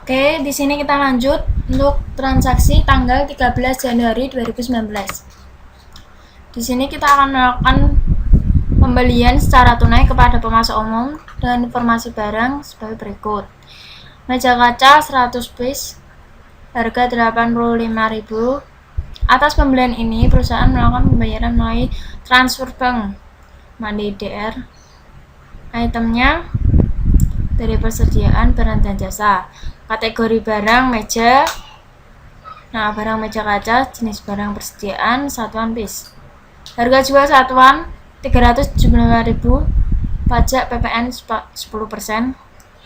Oke, di sini kita lanjut untuk transaksi tanggal 13 Januari 2019. Di sini kita akan melakukan pembelian secara tunai kepada pemasok umum dengan informasi barang sebagai berikut. Meja kaca 100 piece, harga 85.000. Atas pembelian ini, perusahaan melakukan pembayaran melalui transfer bank Mandiri DR. Itemnya dari persediaan barang dan jasa. Kategori barang meja. Nah, barang meja kaca jenis barang persediaan satuan piece. Harga jual satuan 375.000. Pajak PPN 10%.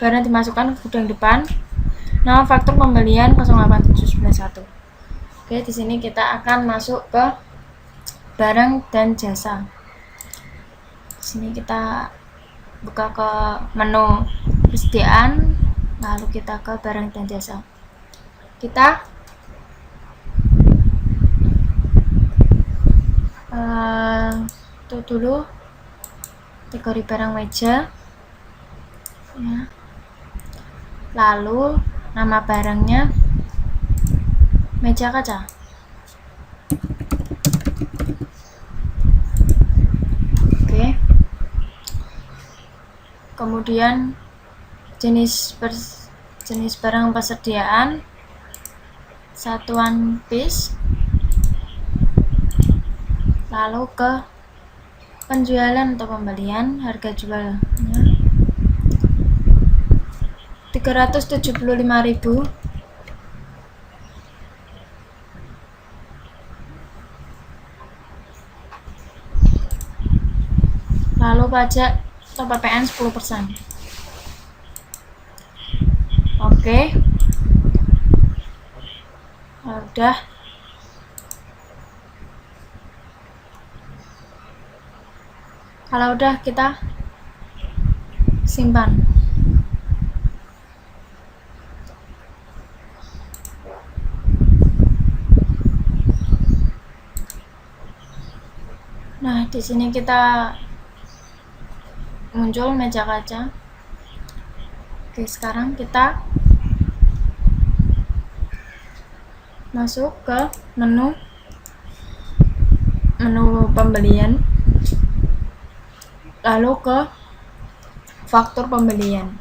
Barang dimasukkan ke gudang depan. Nama faktur pembelian 08791. Oke, di sini kita akan masuk ke barang dan jasa. Di sini kita buka ke menu persediaan, lalu kita ke barang dan jasa. Kita itu dulu kategori barang meja ya. Lalu nama barangnya meja kaca. Oke. Kemudian jenis barang persediaan satuan piece, lalu ke penjualan atau pembelian, harga jualnya 375.000. Lalu pajak atau PPN 10%. Oke. Udah. Kalau udah, kita simpan. Nah, di sini kita muncul meja kaca. Oke, sekarang kita masuk ke menu pembelian, lalu ke faktur pembelian.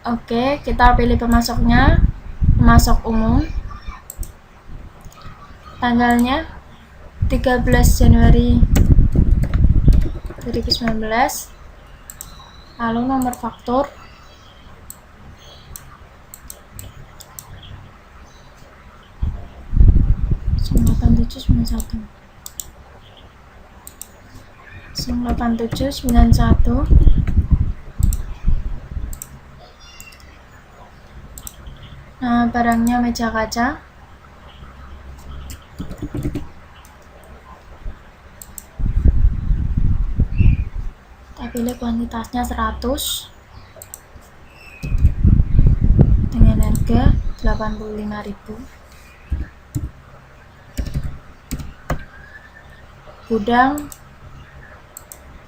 Oke, kita pilih pemasoknya, pemasok umum. Tanggalnya 13 Januari 2019. Lalu nomor faktur 8791. Nah, barangnya meja kaca. Kita pilih kuantitasnya 100 dengan harga 85.000. Gudang,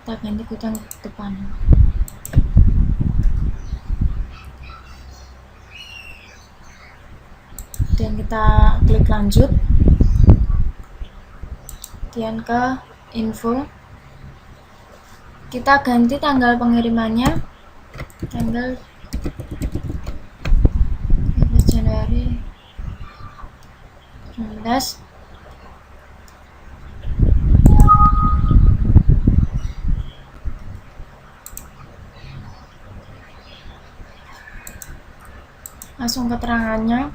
kita ganti gudang depan. Dan kita klik lanjut. Kemudian ke info, kita ganti tanggal pengirimannya, tanggal 13 Januari 2019. Langsung keterangannya.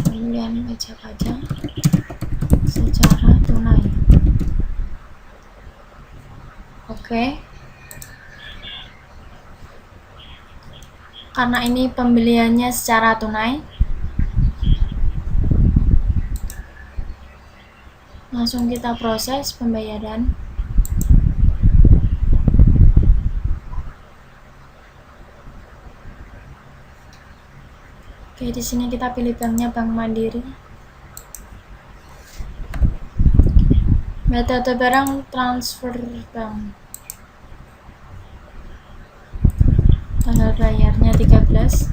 Pembelian meja kaca secara tunai. Oke. Karena ini pembeliannya secara tunai, langsung kita proses pembayaran. Oke, di sini kita pilih banknya Bank Mandiri. Metode barang transfer bank. Tanggal bayarnya 13.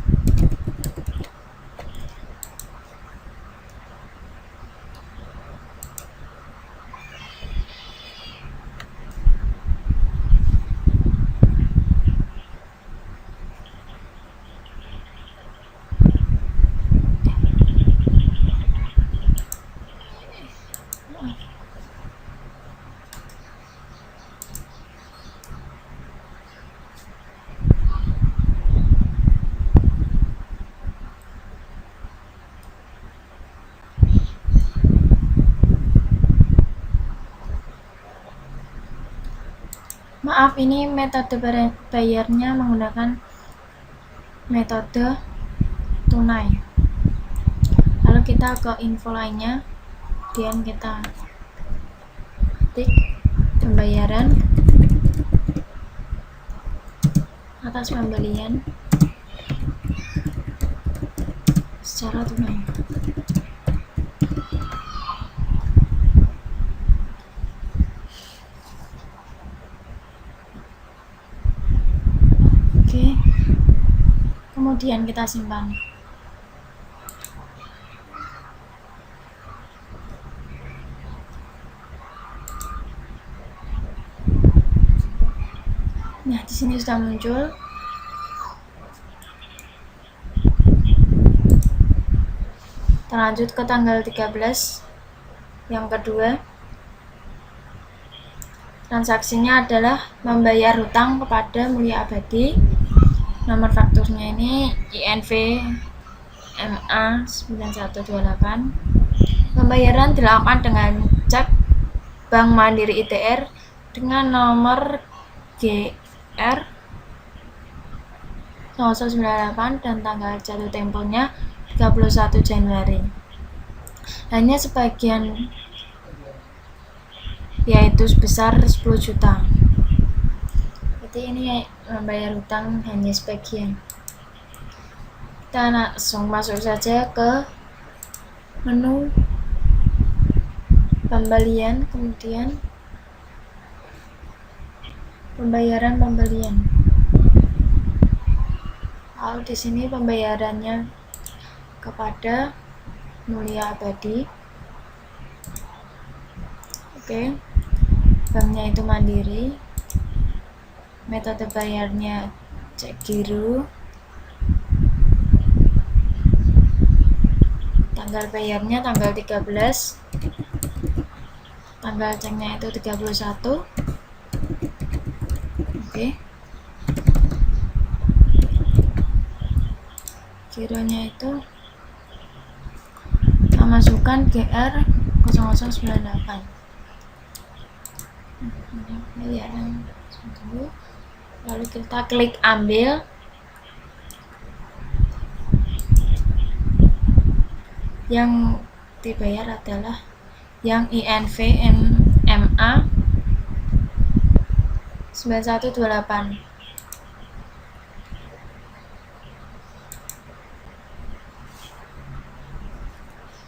Maaf, ini metode bayarnya menggunakan metode tunai. Lalu kita ke info lainnya, kemudian kita ketik pembayaran atas pembelian secara tunai. Oke, kemudian kita simpan. Nah, di sini sudah muncul. Kita lanjut ke tanggal 13 yang kedua. Transaksinya adalah membayar hutang kepada Mulia Abadi. Nomor fakturnya ini INV MA 9128. Pembayaran dilakukan dengan cek Bank Mandiri ITR dengan nomor GR 0098 dan tanggal jatuh temponya 31 Januari. Hanya sebagian, yaitu sebesar 10 juta. Jadi ini membayar hutang hanya sebagian. Kita langsung masuk saja ke menu pembelian, kemudian pembayaran pembelian. Lalu di sini pembayarannya kepada Mulia Abadi. Oke, banknya itu Mandiri. Metode bayarnya cek giro. Tanggal bayarnya tanggal 13. Tanggal ceknya itu 31. Oke. Gironya itu kita masukkan GR 0098. Lalu kita klik ambil. Yang dibayar adalah yang INV MA 9128.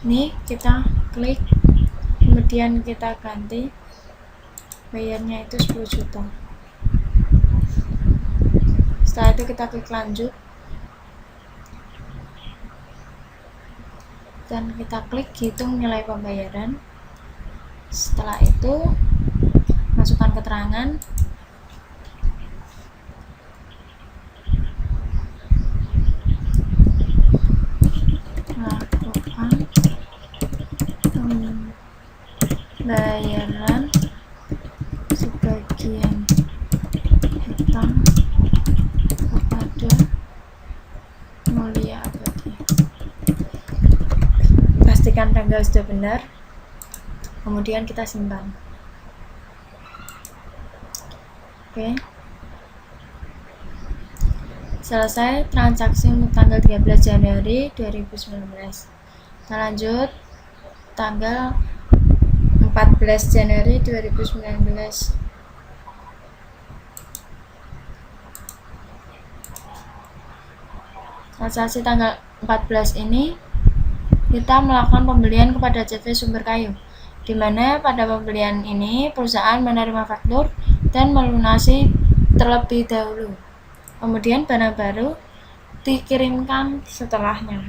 Ini kita klik, kemudian kita ganti, bayarnya itu 10 juta. Setelah itu kita klik lanjut dan kita klik hitung nilai pembayaran. Setelah itu masukkan keterangan, melakukan pembayaran sebagian hutang kepada Mulia Abadi. Pastikan tanggal sudah benar, kemudian kita simpan. Oke. Selesai transaksi untuk tanggal 13 Januari 2019. Kita lanjut tanggal 14 Januari 2019. Transaksi tanggal 14 ini kita melakukan pembelian kepada CV Sumber Kayu di mana pada pembelian ini perusahaan menerima faktur dan melunasi terlebih dahulu. Kemudian barang baru dikirimkan setelahnya.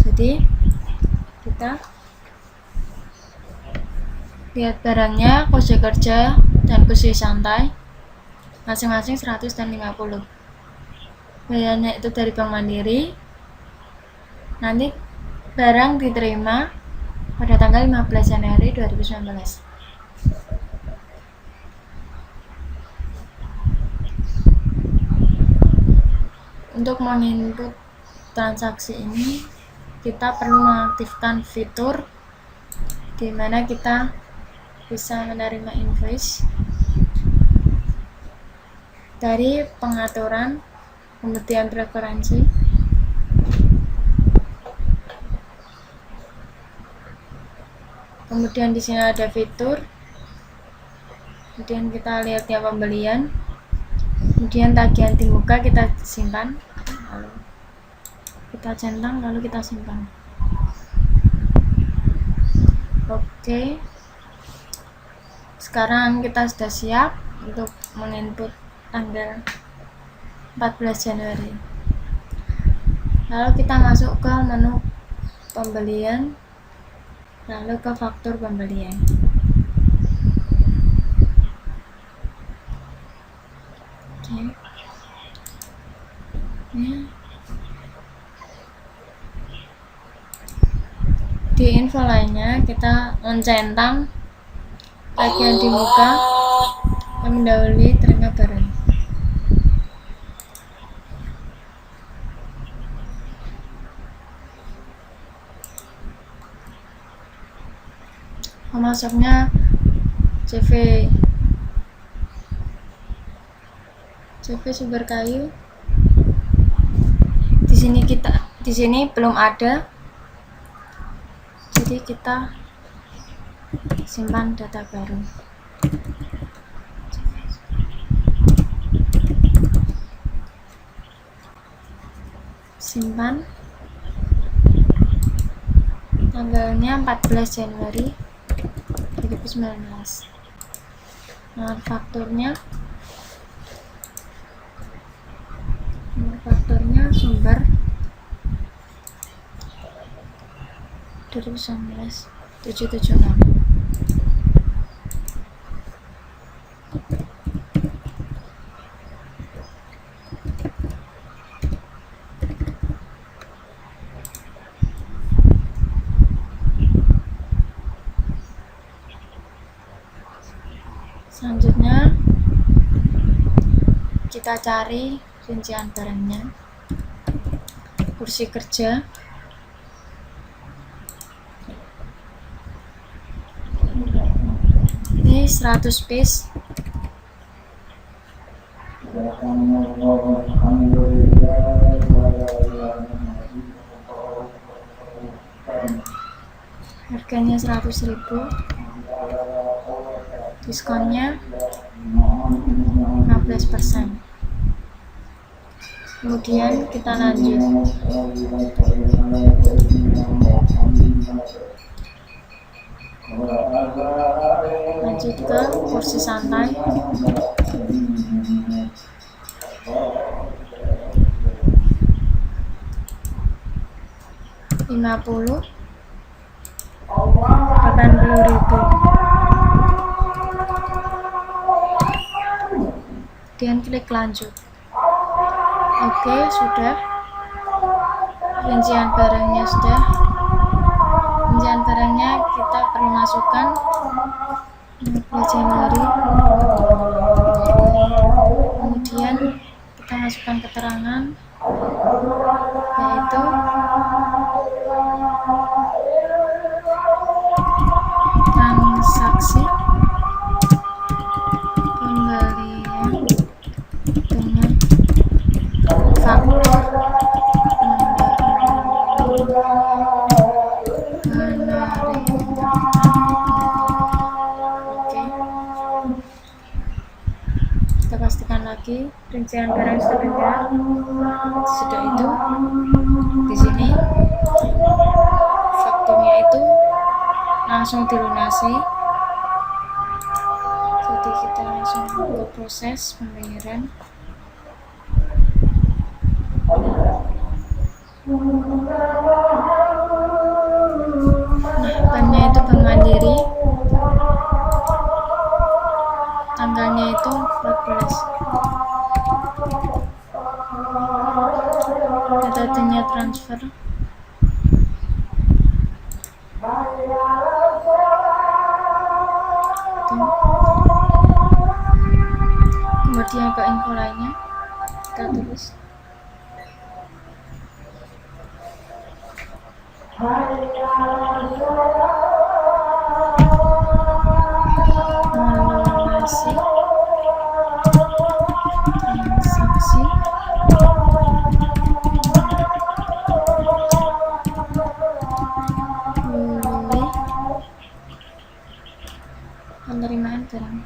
Jadi kita lihat barangnya, kode kerja dan kode santai masing-masing 100 dan 50. Bayarnya itu dari Bank Mandiri. Nanti barang diterima pada tanggal 15 Januari 2019. Untuk menginput transaksi ini, kita perlu mengaktifkan fitur di mana kita bisa menerima invoice dari pengaturan, kemudian preferensi, kemudian di sini ada fitur, kemudian kita lihat ya pembelian, kemudian tagihan di muka kita simpan, lalu kita centang, lalu kita simpan. Oke, sekarang kita sudah siap untuk menginput tanggal 14 Januari. Lalu kita masuk ke menu pembelian, lalu ke faktur pembelian. Oke. Di info lainnya kita mencentang tagihan di muka yang mendahului terima barang. Masuknya CV sumber kayu. Di sini belum ada, jadi kita simpan data baru. Simpan, tanggalnya 14 Januari 2019. Nah, fakturnya sumber 2019 776. Selanjutnya kita cari rincian barangnya, kursi kerja, ini 100 piece, harganya 100.000, diskonnya 15%. Kemudian kita lanjut ke kursi santai, 50, 80.000. Kemudian klik lanjut. Oke, sudah. Rincian barangnya sudah. Rincian barangnya kita perlu masukkan 15 Januari. Kemudian kita masukkan keterangan, yaitu transaksi pembelian dengan faktur kita pastikan lagi lagi rincian barang sudah ada. Sudah itu di sini fakturnya itu langsung dilunasi. Jadi kita langsung ke proses pembayaran. Nah, banknya itu Bank Mandiri, tanggalnya itu 14, metodenya transfer. Kemudian ke info lainnya kita tulis melunasi transaksi melalui penerimaan barang.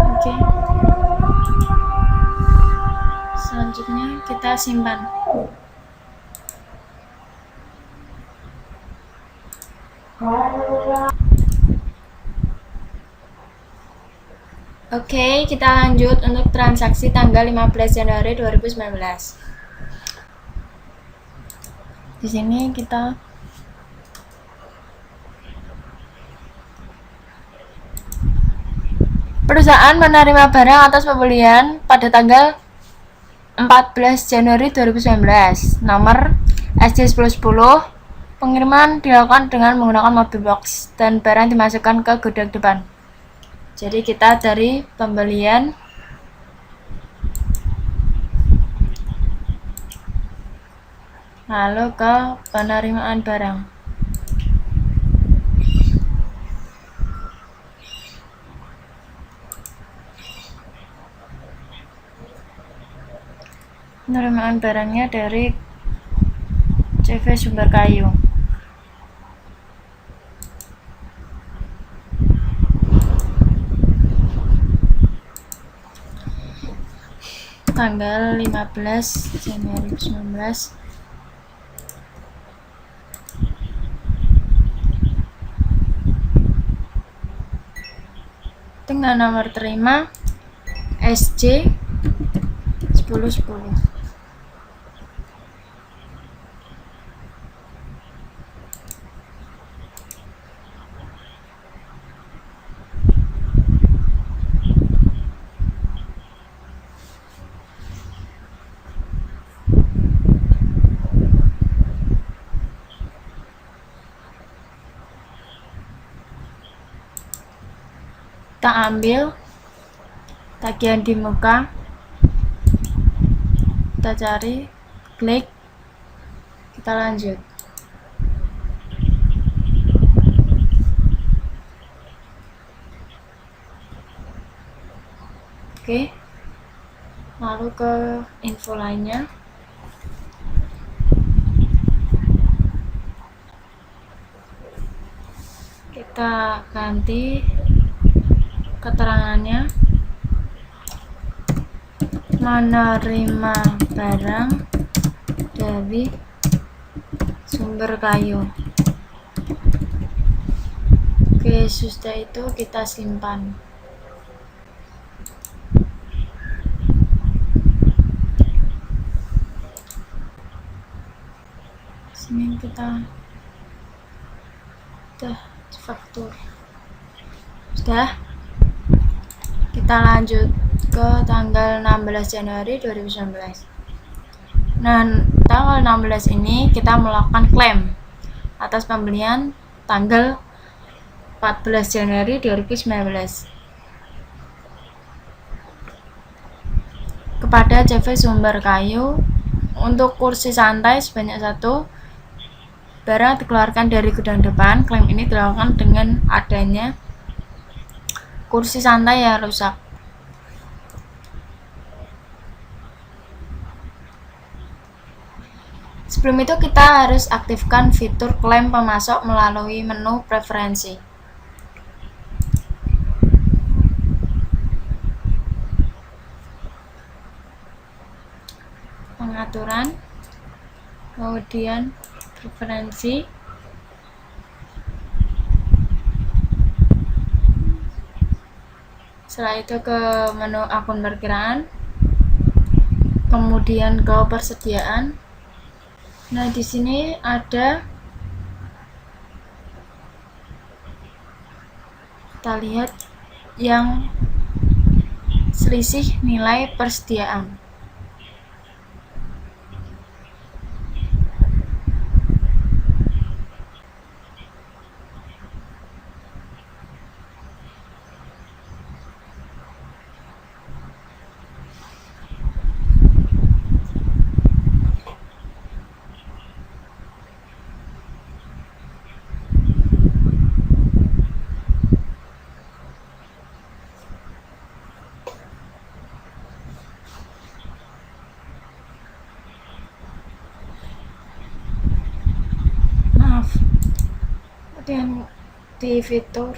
Oke. Selanjutnya kita simpan. Oke, kita lanjut untuk transaksi tanggal 15 Januari 2019. Di sini kita perusahaan menerima barang atas pembelian pada tanggal 14 Januari 2019, nomor SJ1010. Pengiriman dilakukan dengan menggunakan mobil box dan barang dimasukkan ke gudang depan. Jadi kita dari pembelian lalu ke penerimaan barang. Penerimaan barangnya dari CV Sumber Kayu. Tanggal 15 Januari 2019. Dengan nomor terima SJ 1010. Kita ambil tagihan di muka, kita cari, klik, kita lanjut. Oke, lalu ke info lainnya. Kita ganti keterangannya, menerima barang dari Sumber Kayu. Oke, sudah itu kita simpan. Sini kita udah faktur. Sudah. Kita lanjut ke tanggal 16 Januari 2019. Nah, tanggal 16 ini kita melakukan klaim atas pembelian tanggal 14 Januari 2019 kepada CV Sumber Kayu untuk kursi santai sebanyak 1. Barang dikeluarkan dari gudang depan. Klaim ini dilakukan dengan adanya kursi santai yang rusak. Sebelum itu kita harus aktifkan fitur klaim pemasok melalui menu preferensi. Pengaturan, kemudian preferensi, setelah itu ke menu akun perkiraan, kemudian ke persediaan. Nah, di sini ada, kita lihat yang selisih nilai persediaan. Kemudian di fitur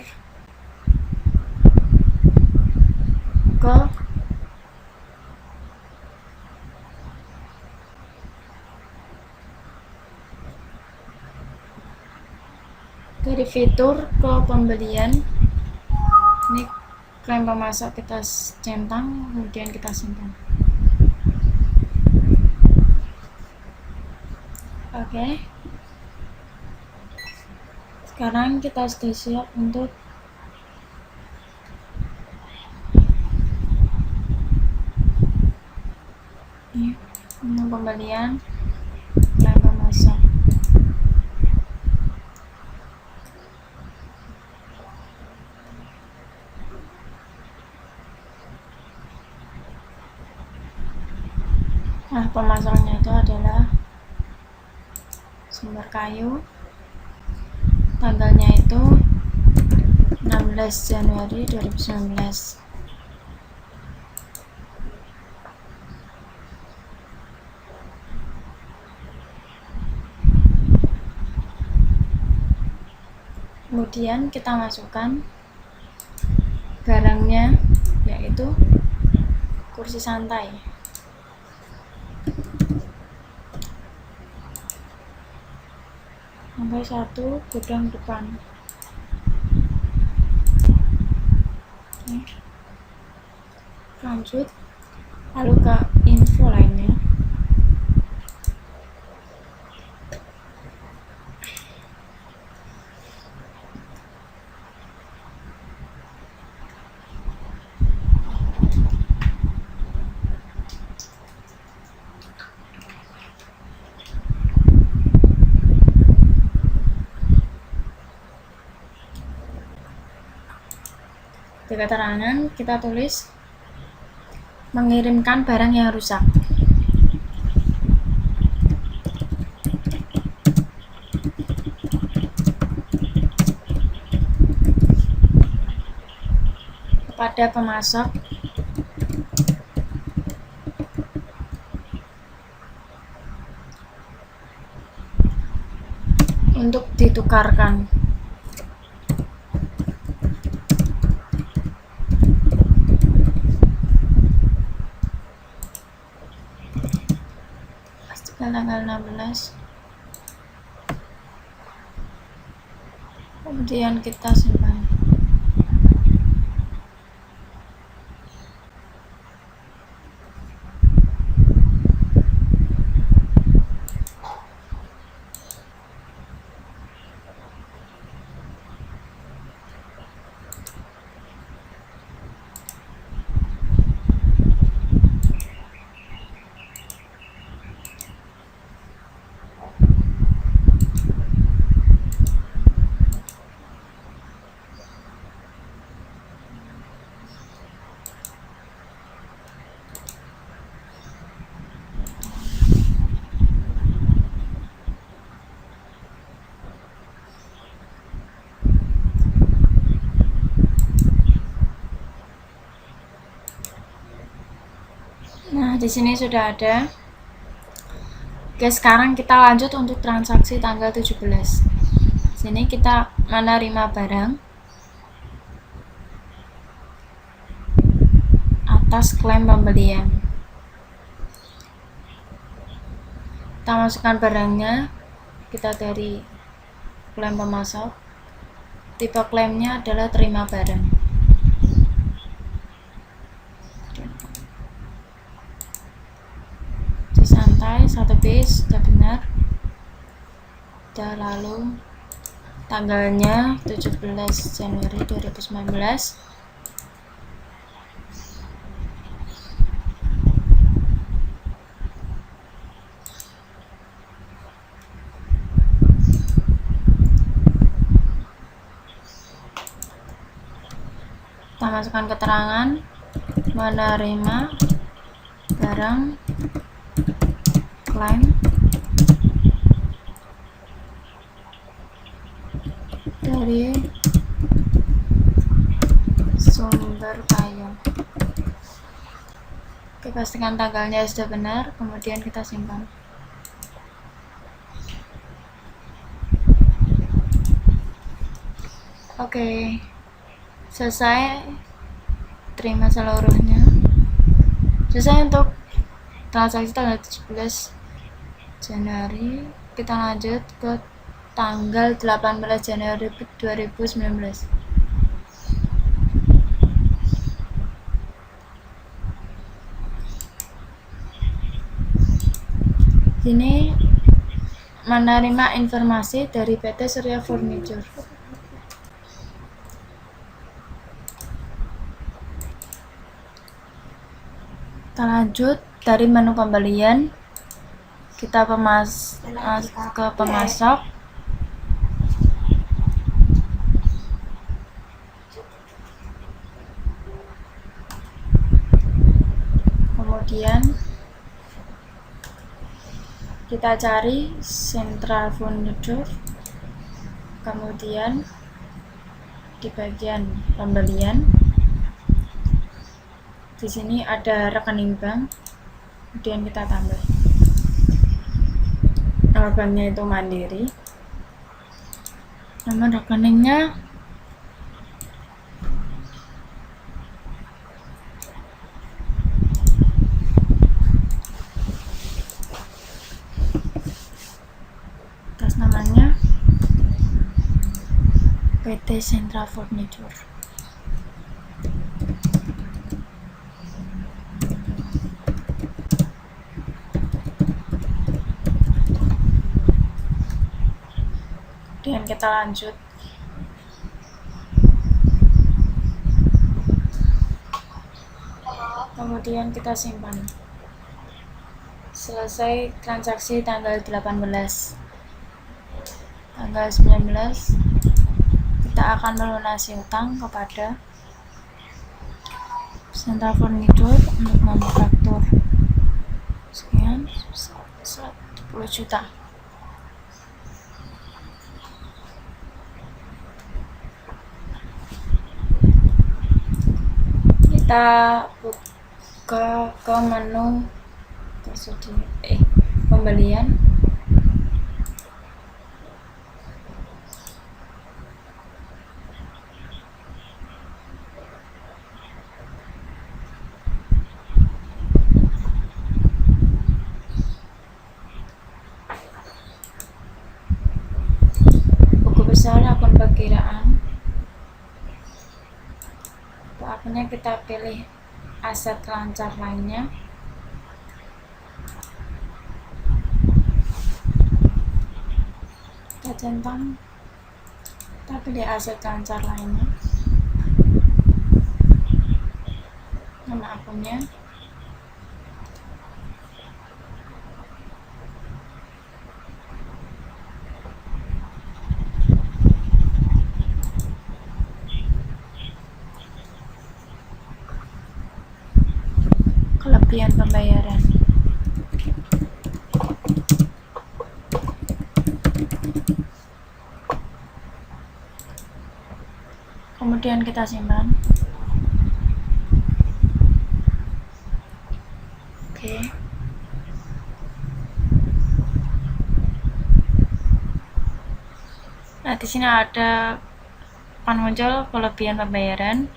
ke dari fitur ke pembelian, ini klaim pemasok kita centang, kemudian kita simpan. Oke. Sekarang kita sudah siap untuk menu pembelian klaim pemasok. Nah, pemasoknya itu adalah sumber kayu, tanggalnya itu 16 Januari 2019. Kemudian kita masukkan barangnya, yaitu kursi santai. Sampai 1 gudang depan. Oke. Lanjut, lalu ke info lainnya. Di keterangan kita tulis mengirimkan barang yang rusak. Kepada pemasok untuk ditukarkan. Tanggal 16, kemudian kita simpan. Nah, di sini sudah ada Oke, sekarang kita lanjut untuk transaksi tanggal 17. Sini kita menerima barang atas klaim pembelian. Kita masukkan barangnya, kita dari klaim pemasok. Tipe klaimnya adalah terima barang. Santai, satu piece sudah benar. Lalu tanggalnya 17 Januari 2019. Kita masukkan keterangan menerima barang klaim dari sumber payung. Oke, pastikan tanggalnya sudah benar, kemudian kita simpan. Oke, selesai. Terima seluruhnya. Selesai untuk transaksi tanggal 17 Januari. Kita lanjut ke tanggal 18 Januari 2019. Ini menerima informasi dari PT Surya Furniture. Kita lanjut dari menu pembelian, kita ke pemasok. Kemudian kita cari Central Furniture. Kemudian di bagian pembelian, di sini ada rekening bank, kemudian kita tambah. Nama banknya itu Mandiri, nama rekeningnya atas namanya PT Central Furniture. Dan kita lanjut. Kemudian kita simpan. Selesai transaksi tanggal 18. Tanggal 19 kita akan melunasi utang kepada Central Furniture untuk manufaktur sekian 10 juta. Kita buka ke menu pembelian. Buku besar akun perkiraan. Akhirnya kita pilih aset lancar lainnya. Kita centang, kita pilih aset lancar lainnya, nama akunnya, kelebihan pembayaran. Kemudian kita simpan. Oke. Nah, di sini ada akan muncul kelebihan pembayaran.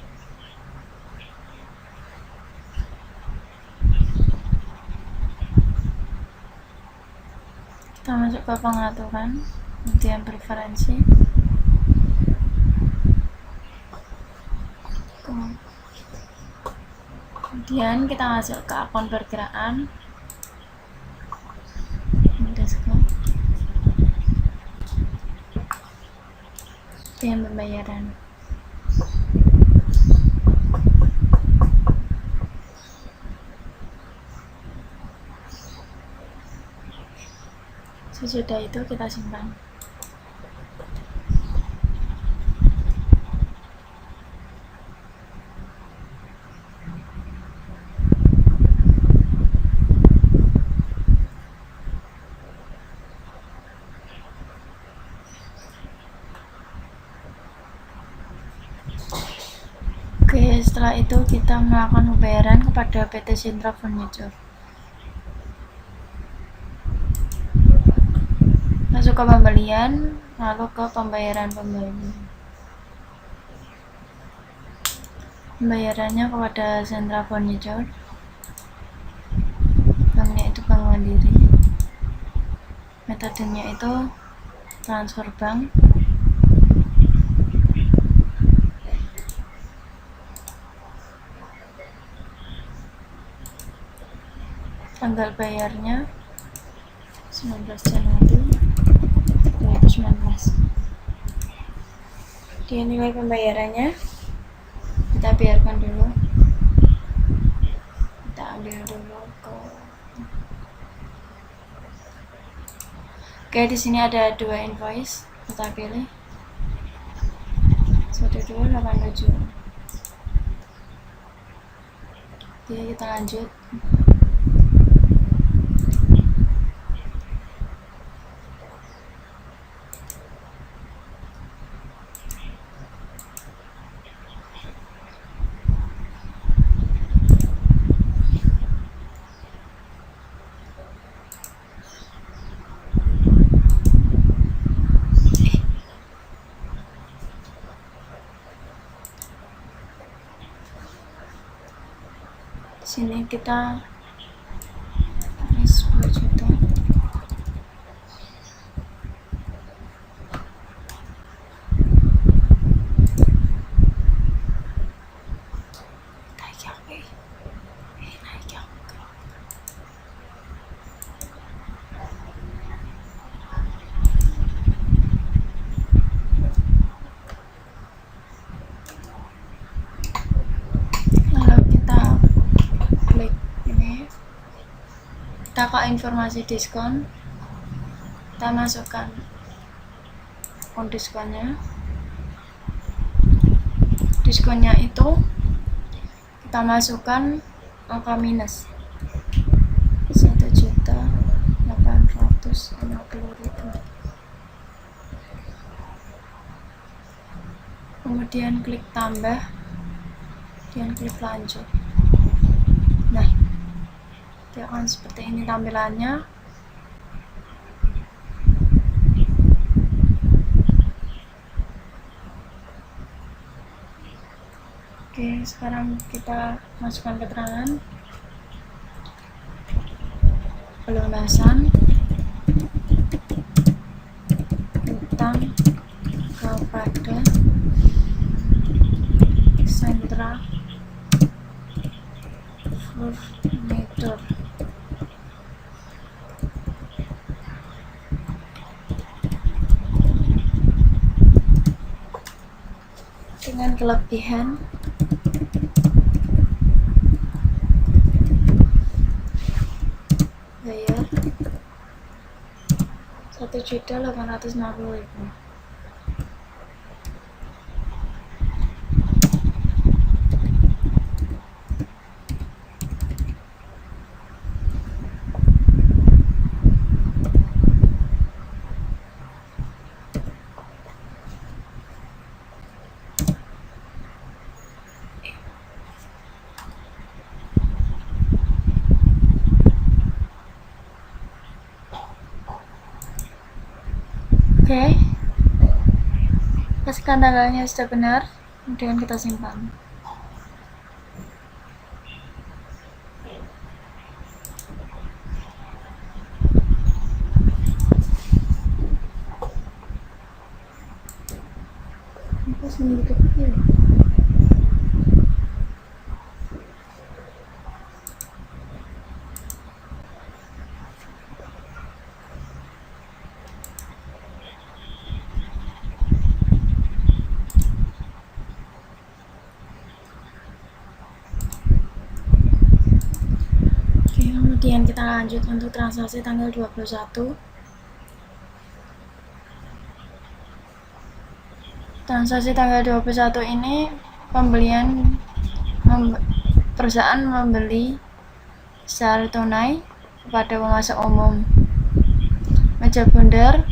Kita masuk ke pengaturan, kemudian preferensi, kemudian kita masuk ke akun perkiraan, kemudian pembayaran. Sesudah itu kita simpan. Oke, setelah itu kita melakukan pembayaran kepada PT Sintra Furniture. Masuk ke pembelian, lalu ke pembayaran pembeli. Pembayarannya kepada Sintra Furniture. Banknya itu Bank Mandiri. Metodenya itu transfer bank. Tanggal bayarnya 19 Januari 2019. Dia nilai pembayarannya kita biarkan dulu. Kita ambil dulu ke. Oke, di sini ada 2 invoice. Kita pilih 1287. Oke, kita lanjut. Sini kita 10 juta. Kita ke informasi diskon, kita masukkan akun diskonnya itu kita masukkan angka minus 1.850.000. Kemudian klik tambah, kemudian klik lanjut. Nah, dia akan seperti ini tampilannya. Oke, sekarang kita masukkan keterangan pelunasan utang kepada Sintra Furniture. Dengan kelebihan bayar 1.850.000. Oke, pastikan tanggalnya sudah benar, kemudian kita simpan. Kemudian kita lanjut untuk transaksi tanggal 21. Transaksi tanggal 21 ini perusahaan membeli secara tunai kepada pemasok umum meja bundar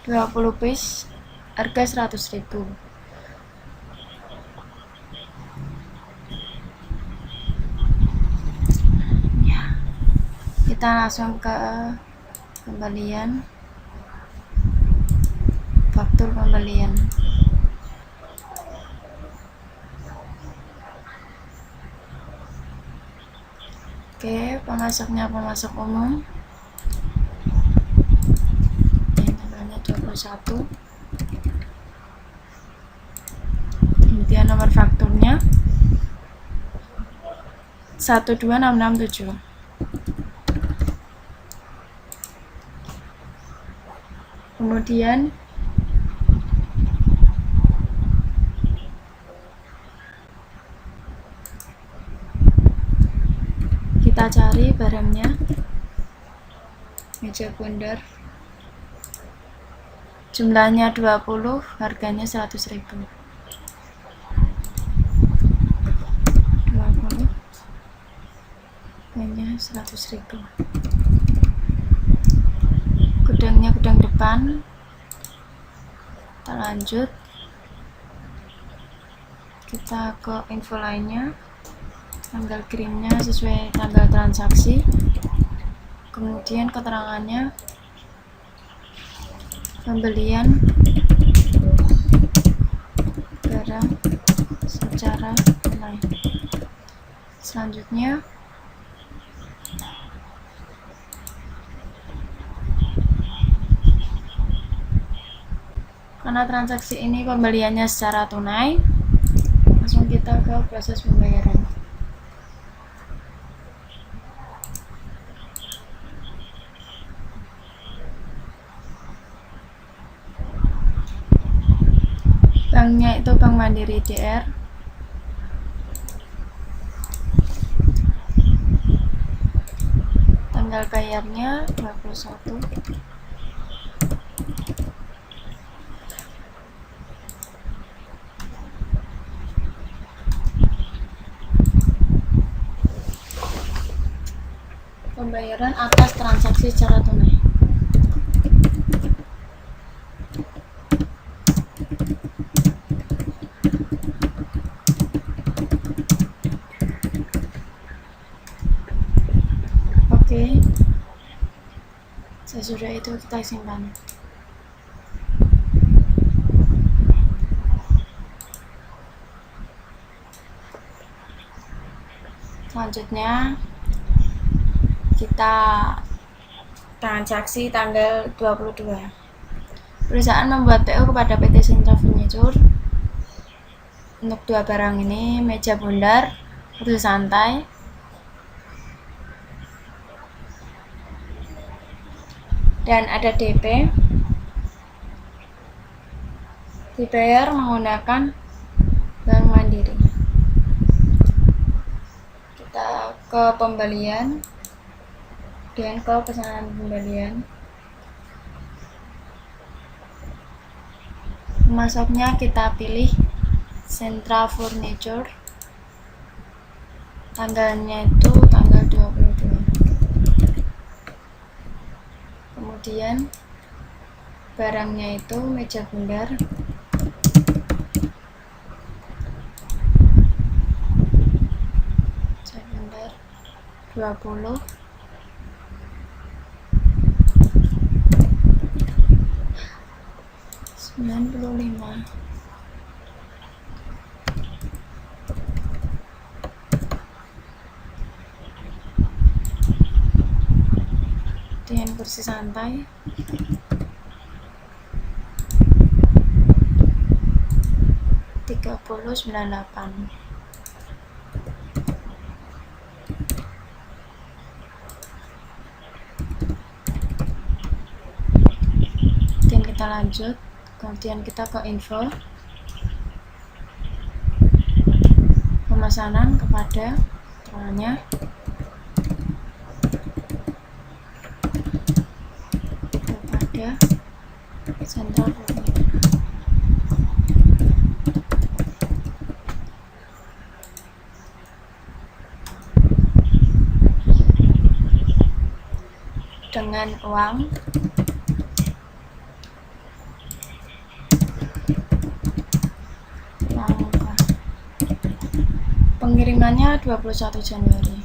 20 piece harga 100.000. Kita langsung ke pembelian, faktur pembelian. Oke, pemasoknya pemasok umum, tanggalnya 21. Kemudian nomor fakturnya 12667. Kemudian kita cari barangnya, meja bundar, jumlahnya 20, harganya 100.000. 20, harganya 100.000. Gudangnya gudang depan. Kita lanjut, kita ke info lainnya, tanggal kirimnya sesuai tanggal transaksi, kemudian keterangannya, pembelian barang secara tunai. Selanjutnya karena transaksi ini pembeliannya secara tunai, langsung kita ke proses pembayaran. Banknya itu Bank Mandiri DR. Tanggal bayarnya 21. Pembayaran atas transaksi secara tunai. Oke, sesudah itu kita simpan. Selanjutnya kita transaksi tanggal 22. Perusahaan membuat PO kepada PT Sentra Furniture untuk dua barang ini, meja bundar, kursi santai, dan ada DP. Dibayar menggunakan Bank Mandiri. Kita ke pembelian dan ke pesanan pembelian. Pemasoknya kita pilih Sentra Furniture. Tanggalnya itu tanggal 22. Kemudian barangnya itu meja bundar. Meja bundar 20. 95. Kemudian kursi santai 3098. Kemudian kita lanjut, kemudian kita ke info pemesanan kepada temannya, kepada Central Furniture. Dengan uang muka. Pengirimannya 21 Januari.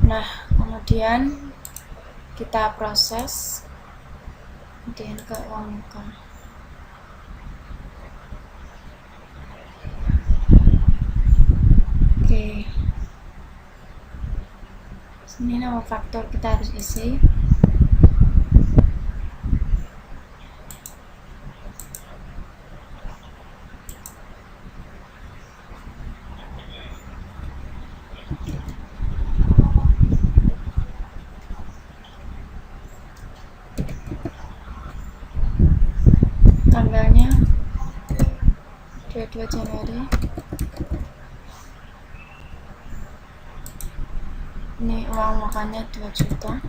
Nah, kemudian kita proses, kemudian ke uang muka. Oke, sini nama faktur kita harus isi. Tanggalnya 22 Januari. Ini uang makannya 2 juta.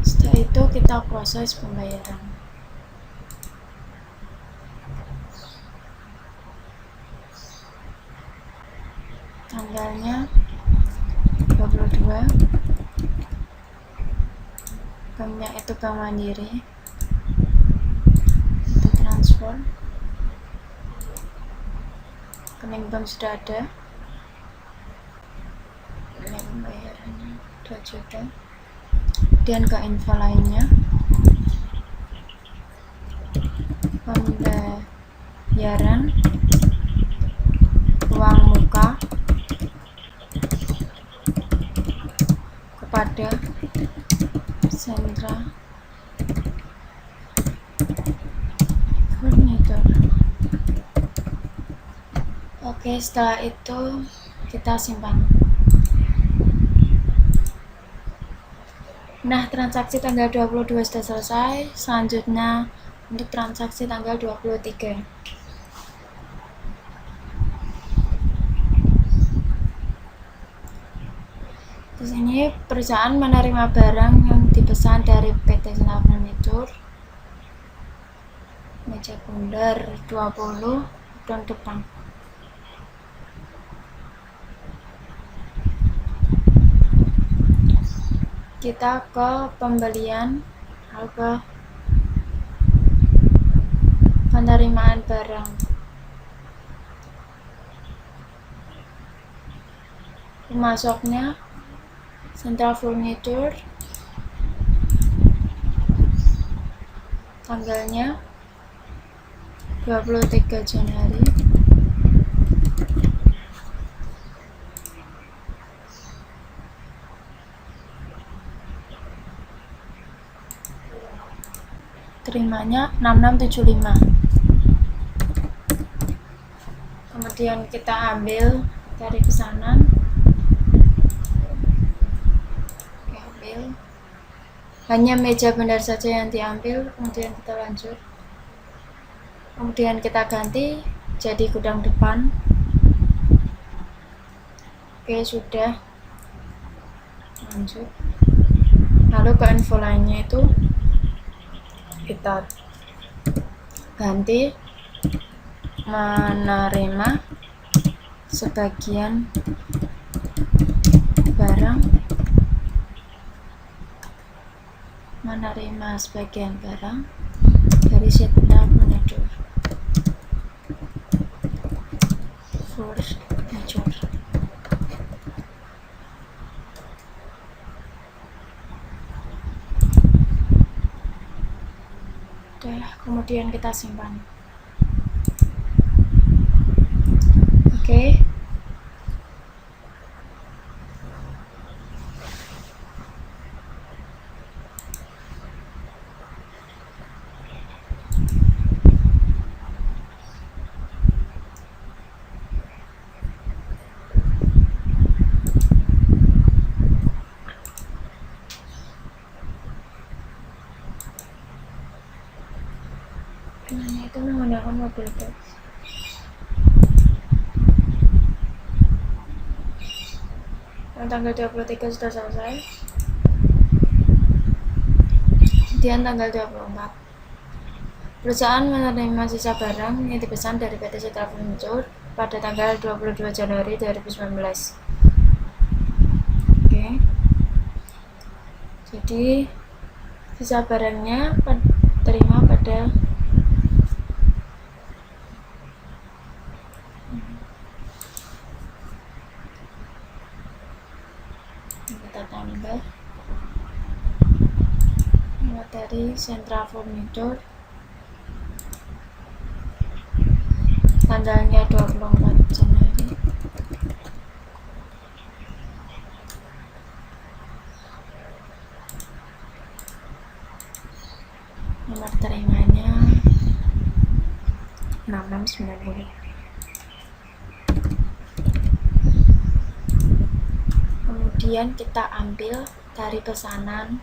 Setelah itu kita proses pembayaran. Tanggalnya 22. Banknya itu Bank Mandiri. Kita transfer. Rekening bank sudah ada. Ini pembayarannya 2 juta. Kemudian ke info lainnya. Pembayaran uang muka kepada Central Furniture. Oke, setelah itu kita simpan. Nah, transaksi tanggal 22 sudah selesai. Selanjutnya untuk transaksi tanggal 23. Di sini perusahaan menerima barang yang dipesan dari PT Central Furniture. Meja bundar 20 dan depan. Kita ke pembelian atau penerimaan barang. Pemasoknya Central Furniture. Tanggalnya 23 Januari. Terimanya 6675. Kemudian kita ambil dari pesanan. Hanya meja bundar saja yang diambil, kemudian kita lanjut. Kemudian kita ganti jadi gudang depan. Oke, sudah. Lanjut. Lalu ke info lainnya itu kita ganti menerima sebagian barang, menerima sebagian barang dari Central Furniture. furniture. Kemudian kita simpan. Oke. Nah, itu menggunakan mobil box. Yang tanggal 23 sudah selesai. Kemudian tanggal 24 perusahaan menerima sisa barang yang dipesan dari PT Citra Furniture pada tanggal 22 Januari 2019. Oke. Jadi sisa barangnya terima pada kita tambah materi Citra Furniture, tanggalnya 24 Januari. Nomor terimanya 6690. Kemudian kita ambil dari pesanan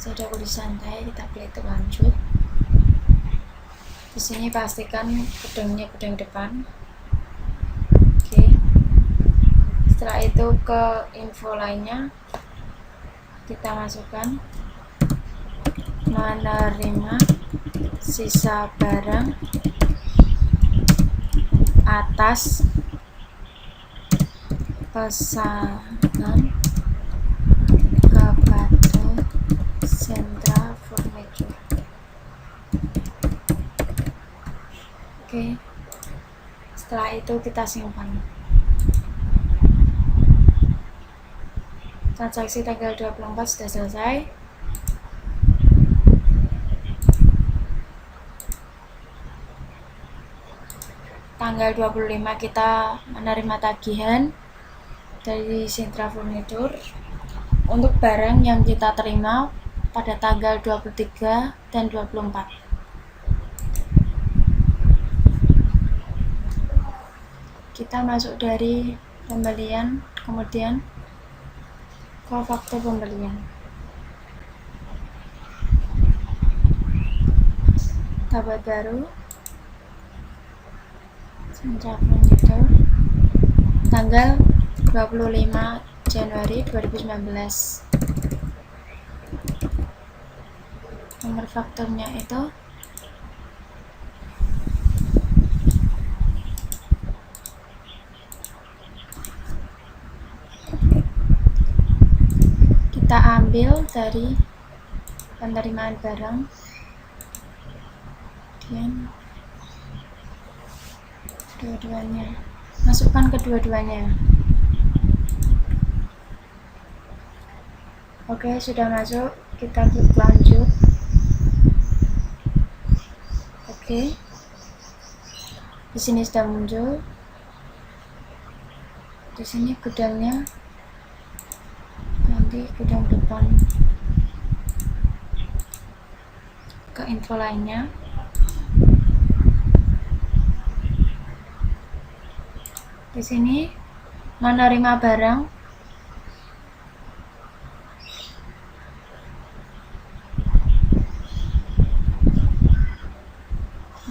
sudah kulit santai, kita klik lanjut. Di sini pastikan gudangnya gudang depan. Oke. Setelah itu ke info lainnya kita masukkan menerima sisa barang atas pesanan kepada Citra Furniture. Oke. Setelah itu kita simpan. Transaksi tanggal 24 sudah selesai. Tanggal 25 kita menerima tagihan dari Citra Furniture untuk barang yang kita terima pada tanggal 23 dan 24. Kita masuk dari pembelian, kemudian ke faktur pembelian. Tabel baru Citra Furniture tanggal 25 Januari 2019. Nomor fakturnya itu kita ambil dari penerimaan barang, kemudian kedua-duanya, masukkan kedua-duanya. Oke, sudah masuk, kita klik lanjut. Oke, di sini sudah muncul. Di sini gudangnya, nanti gudang depan. Ke info lainnya. Di sini menerima barang,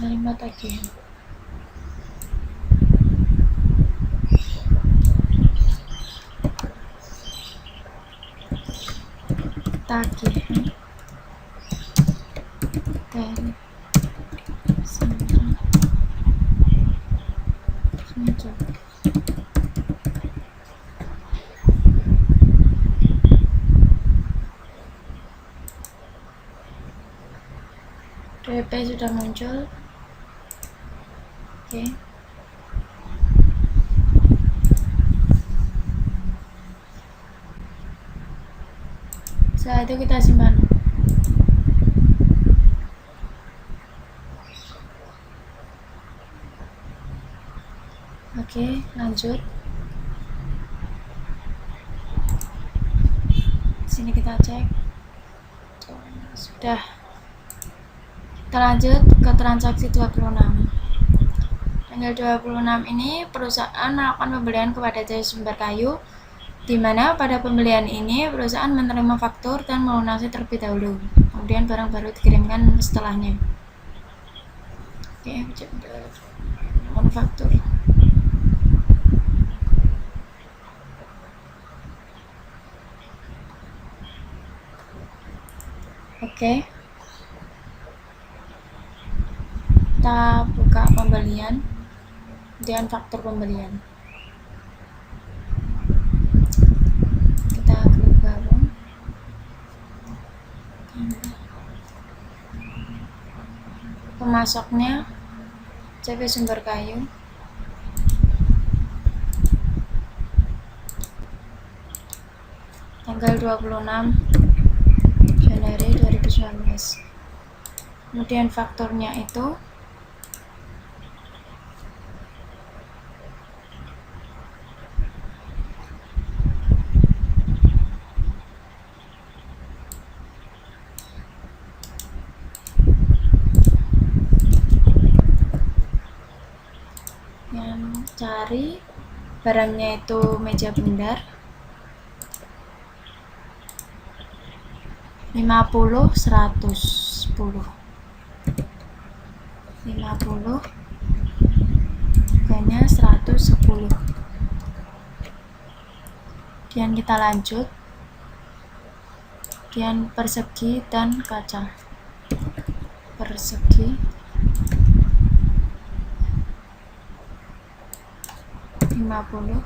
menerima tagihan. Tagihan dari Citra Furniture. WP sudah muncul. Oke. Setelah itu kita simpan. Oke, lanjut. Sini kita cek. Sudah. Kita lanjut ke transaksi 26. Tanggal 26 ini perusahaan melakukan pembelian kepada Jaya Sumber Kayu, di mana pada pembelian ini perusahaan menerima faktur dan melunasi terlebih dahulu. Kemudian barang baru dikirimkan setelahnya. Oke, cek manufaktur. Oke. Kita buka pembelian, kemudian faktur pembelian. Kita klik baru. Pemasoknya Jaya Sumber Kayu. Tanggal 26 Januari 2019. Kemudian fakturnya itu yang cari barangnya itu meja bundar 50 110 50 harganya 110. Kemudian kita lanjut, kemudian persegi dan kaca. Persegi 50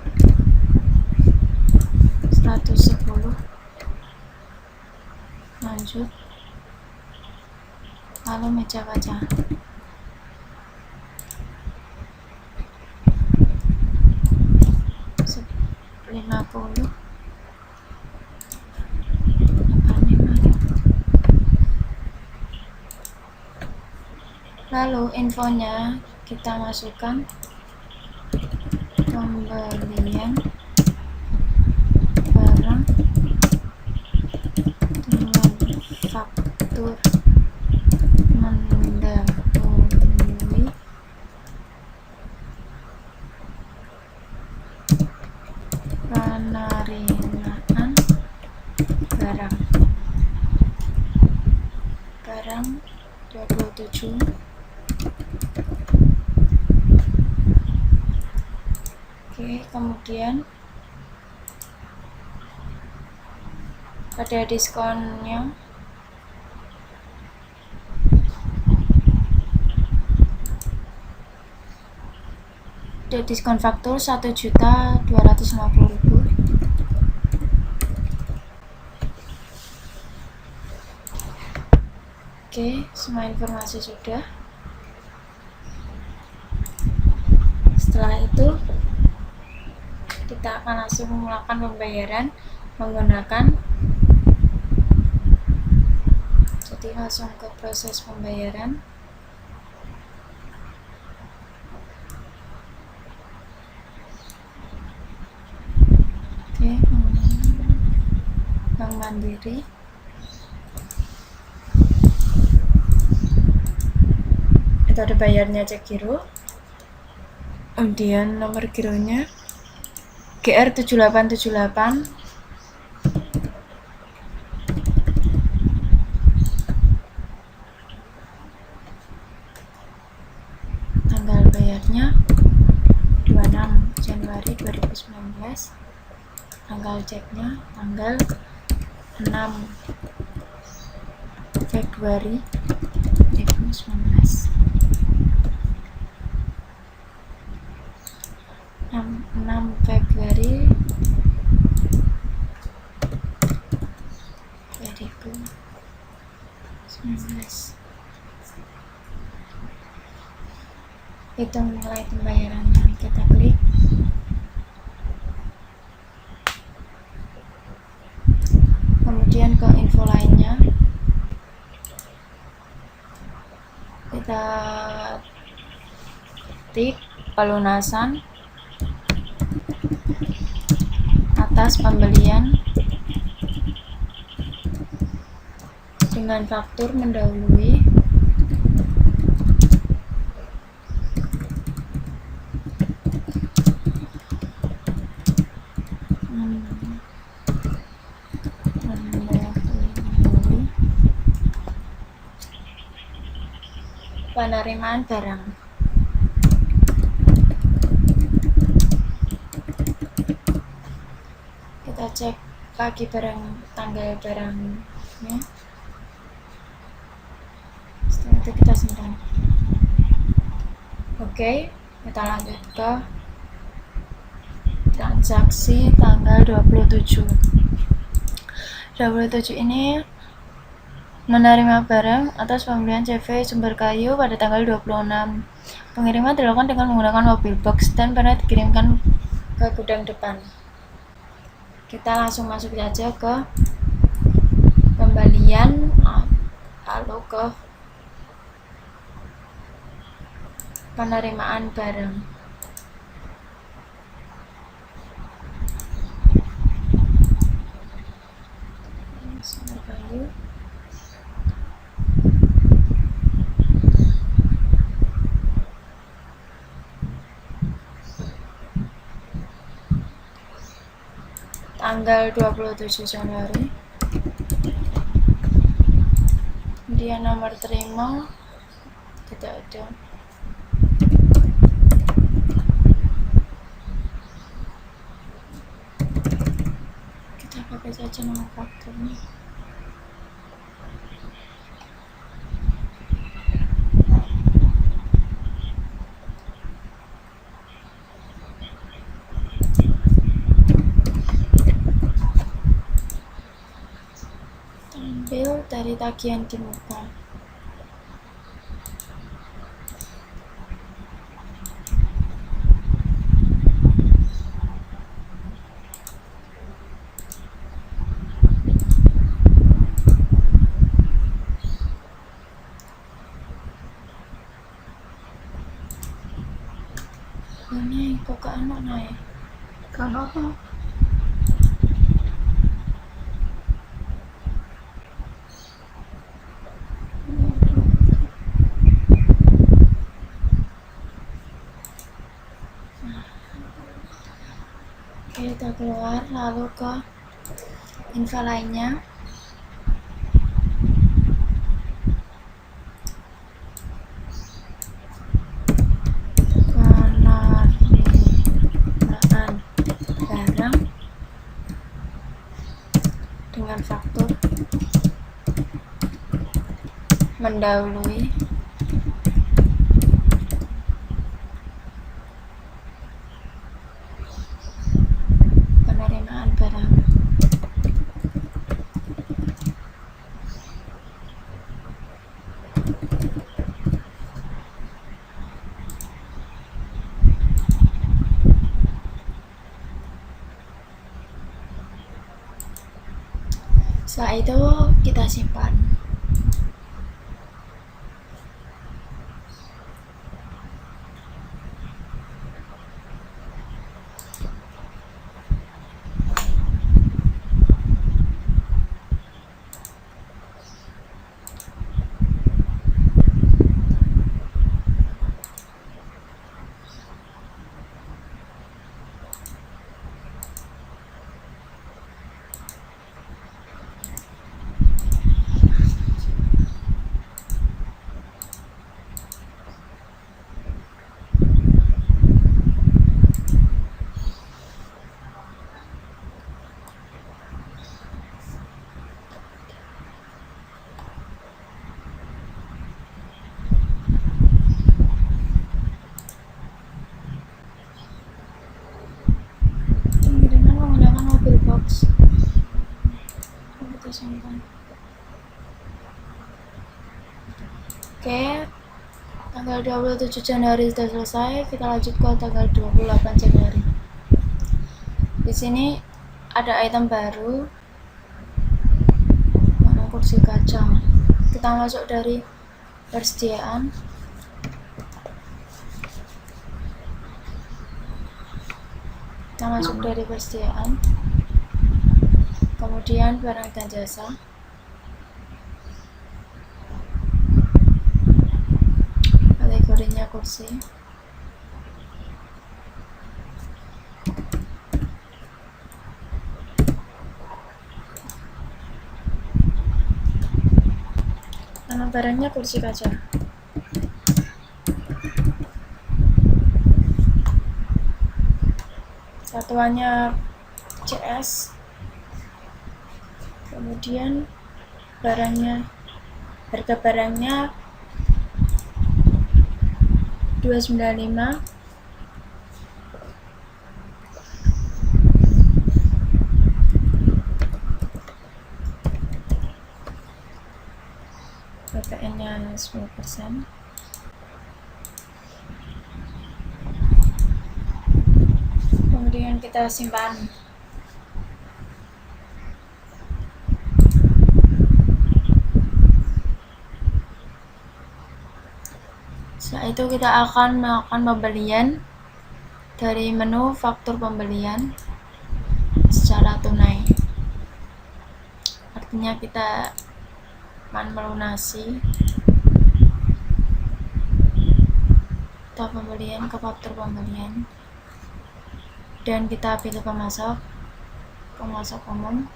110. Lanjut, lalu meja kaca 50. Lalu infonya kita masukkan pembelian barang dengan faktur mendahului penerimaan barang 27. Oke, kemudian pada diskonnya ada diskon faktur 1.250.000. Oke, semua informasi sudah. Setelah itu kita akan langsung melakukan pembayaran menggunakan, jadi langsung ke proses pembayaran. Oke, Bank Mandiri. Itu ada bayarnya cek giro, kemudian nomor gironya GR 7878, tanggal bayarnya 26 Januari 2019, tanggal ceknya tanggal 6 Februari 2019. 6 Februari 2019. hitung nilai pembayarannya, kita klik. Kemudian ke info lainnya, kita ketik pelunasan atas pembelian dengan faktur mendahului penerimaan barang. Kita cek lagi tanggal barangnya. Setelah itu kita simpan. Oke, kita lanjut ke transaksi tanggal 27. 27 ini menerima barang atas pembelian CV sumber kayu pada tanggal 26. Pengiriman dilakukan dengan menggunakan mobil box dan pernah dikirimkan ke gudang depan. Kita langsung masuk saja ke pembelian, lalu ke penerimaan barang. Sumber kayu. Tanggal 27 Januari. Dia nomor terima tidak ada. Kita pakai saja nama fakturnya. Ambil dari tagihan di muka. Ini kok ke anak naik? Kenapa? Kita keluar lalu ke info lainnya. Penerimaan barang dengan faktur mendahului penerimaan barang. Setelah itu kita simpan. Pengiriman menggunakan mobil box. Kita simpan. Oke, tanggal Tanggal 27 Januari sudah selesai, kita lanjut ke tanggal 28 Januari. Di sini ada item baru, mana kursi kaca. Kita masuk dari persediaan. Kemudian barang dan jasa. Kategorinya kursi. Nama barangnya kursi kaca. Satuannya CS. Kemudian harga barangnya 295. PPN-nya 10%. Kemudian kita simpan. Setelah itu kita akan melakukan pembelian dari menu faktur pembelian secara tunai. Artinya kita akan melunasi atau pembelian ke faktur pembelian, dan kita pilih pemasok umum.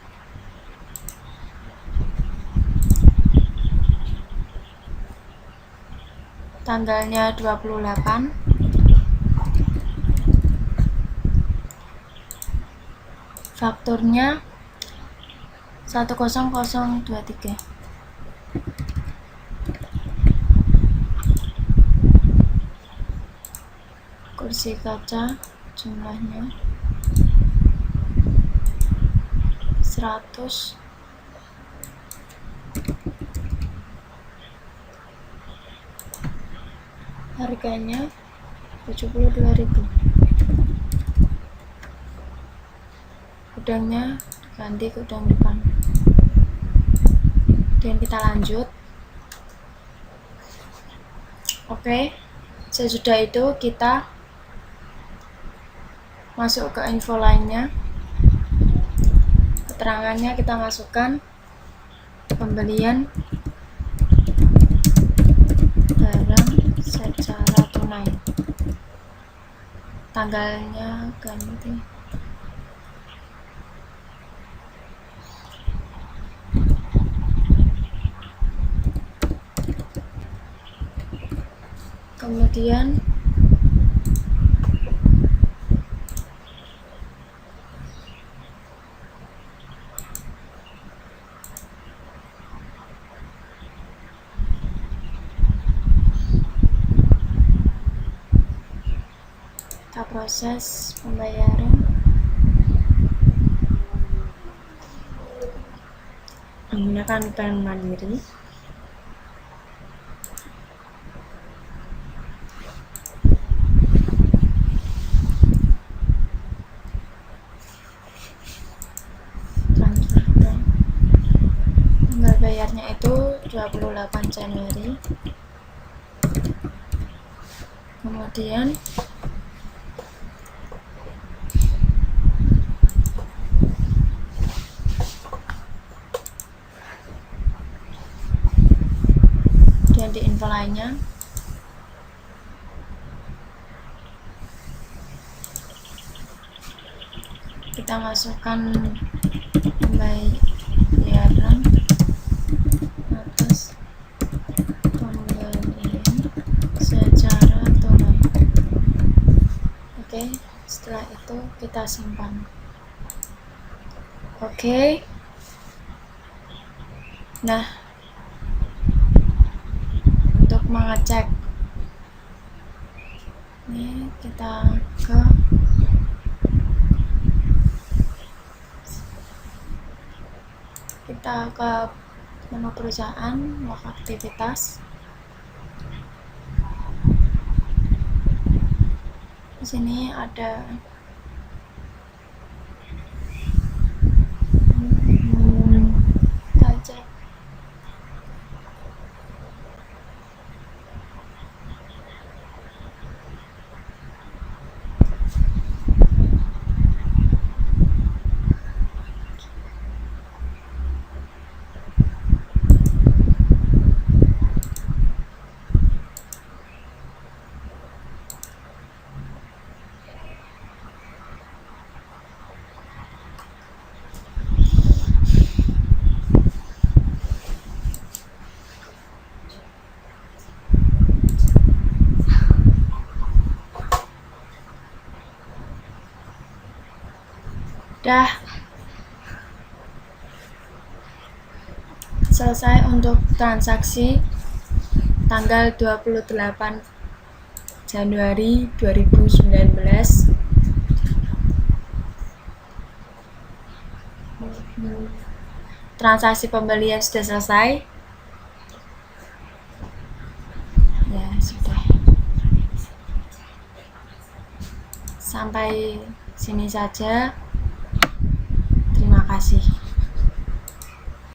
Tanggalnya 28. Fakturnya 10023. Kursi kaca jumlahnya 100. Harganya 72.000. Gudangnya ganti gudang depan. Dan kita lanjut. Oke, sesudah itu kita masuk ke info lainnya. Keterangannya kita masukkan pembelian barang secara tunai. Tanggalnya ganti. Kemudian kita proses pembayaran menggunakan Bank Mandiri. Transfer bank. Tanggal bayarnya itu 28 Januari. Kemudian di info lainnya kita masukkan pembayaran atas pembelian secara tunai. Oke, setelah itu kita simpan. Oke, nah, untuk mengecek ini kita ke menu perusahaan, log aktivitas. Sini ada kita cek. Dah selesai untuk transaksi tanggal 28 Januari 2019. Transaksi pembelian sudah selesai. Ya, sudah. Sampai sini saja. Terima kasih.